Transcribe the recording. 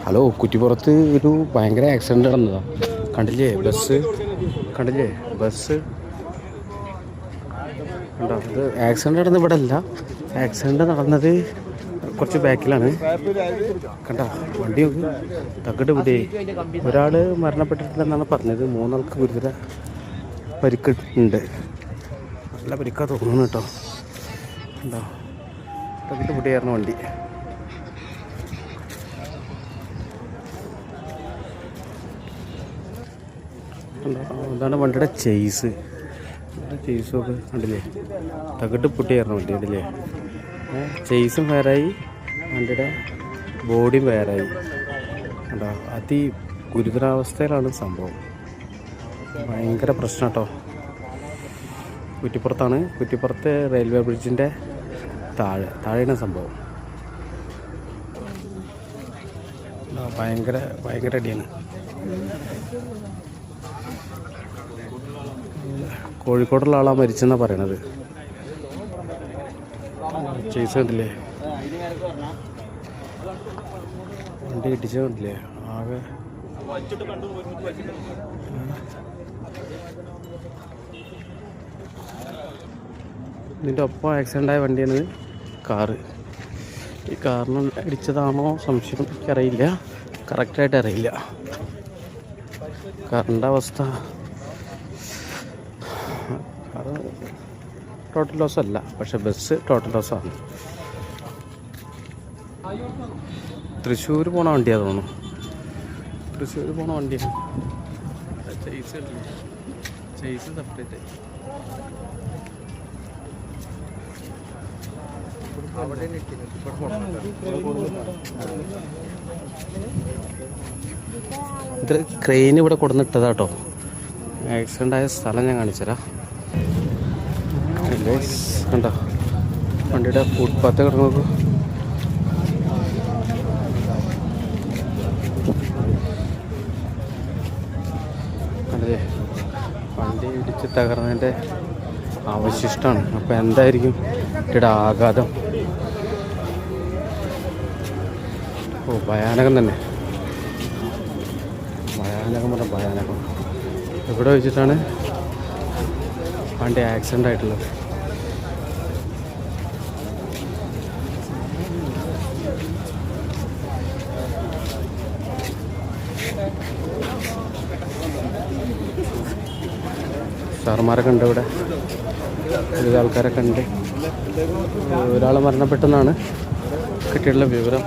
Hello, കുറ്റിപ്പുറത്ത് ഒരു ഭയങ്കര accident നടന്നതാ. കണ്ടില്ലേ ബസ്? കണ്ടില്ലേ ബസ്? കണ്ടോ? ഇത് ആക്സിഡന്റ് നടന്നത് ഇവിടെ അല്ല. ആക്സിഡന്റ് നടന്നത് കുറച്ച് ബാക്കിലാണ്. കണ്ടോ വണ്ടി തകട് വിടേ. ഒരാൾ മരണപ്പെട്ടിട്ടുണ്ടെന്നാണ് പറഞ്ഞത്. 3 ആൾക്ക് ഗുരുതര പരിക്കുണ്ട്. നല്ല പരിക്കാ തോന്നുന്നു കേട്ടോ. കണ്ടോ തകട്ട് വിടിയായിരുന്നു വണ്ടി. അതാണ് വണ്ടിയുടെ ചേസ്. ചേസൊക്കെ കണ്ടില്ലേ? തകട്ട് പൊട്ടിയായിരുന്നു വണ്ടി. കണ്ടില്ലേ? ചേസും ഫയറായി, വണ്ടിയുടെ ബോഡിയും ഫയറായി. കണ്ടോ? ഗുരുതരാവസ്ഥയിലാണ് സംഭവം. ഭയങ്കര പ്രശ്നം കേട്ടോ. കുറ്റിപ്പുറത്താണ്. കുറ്റിപ്പുറത്ത് റെയിൽവേ ബ്രിഡ്ജിൻ്റെ താഴെയാണ് സംഭവം. ഭയങ്കര അടിയാണ്. കോഴിക്കോടുള്ള ആളാണ് മരിച്ചെന്നാണ് പറയണത്. ചേസ് കണ്ടില്ലേ? വണ്ടി ഇടിച്ച കണ്ടില്ലേ? ആകെ ഇതിൻ്റെ ഒപ്പം ആക്സിഡൻ്റായ വണ്ടിയാണ് കാറ്. ഈ കാറിന് ഇടിച്ചതാണോ സംശയം, എനിക്കറിയില്ല, കറക്റ്റായിട്ട് അറിയില്ല. കാറിൻ്റെ അവസ്ഥ, കാറ് ടോട്ടൽ ലോസ് അല്ല, പക്ഷെ ബസ് ടോട്ടൽ ലോസാണ്. തൃശ്ശൂർ പോണ വണ്ടിയാണ് തോന്നുന്നു. തൃശ്ശൂർ പോണ വണ്ടിയാണ്. Chase separate. ഇത് ക്രെയിൻ ഇവിടെ കൊടുന്നിട്ടതാട്ടോ. ആക്സിഡൻ്റ് ആയ സ്ഥലം ഞാൻ കാണിച്ചുതരാം. കണ്ടോ വണ്ടിയുടെ ഫുട്പാത്ത് കിടക്കുന്നത്? കണ്ടില്ലേ? വണ്ടി ഇടിച്ച് തകർന്നതിൻ്റെ അവശിഷ്ടമാണ്. അപ്പോൾ എന്തായിരിക്കും ഇവിടെ ആഘാതം? ഭയാനകം തന്നെ. ഭയാനകം. ഇവിടെ വെച്ചിട്ടാണ് വണ്ടി ആക്സിഡൻ്റ് ആയിട്ടുള്ളത്. സാർമാരൊക്കെ ഉണ്ട് ഇവിടെ, ഒരുപാട് ആൾക്കാരൊക്കെ ഉണ്ട്. ഒരാൾ മരണപ്പെട്ടെന്നാണ് കിട്ടിയിട്ടുള്ള വിവരം.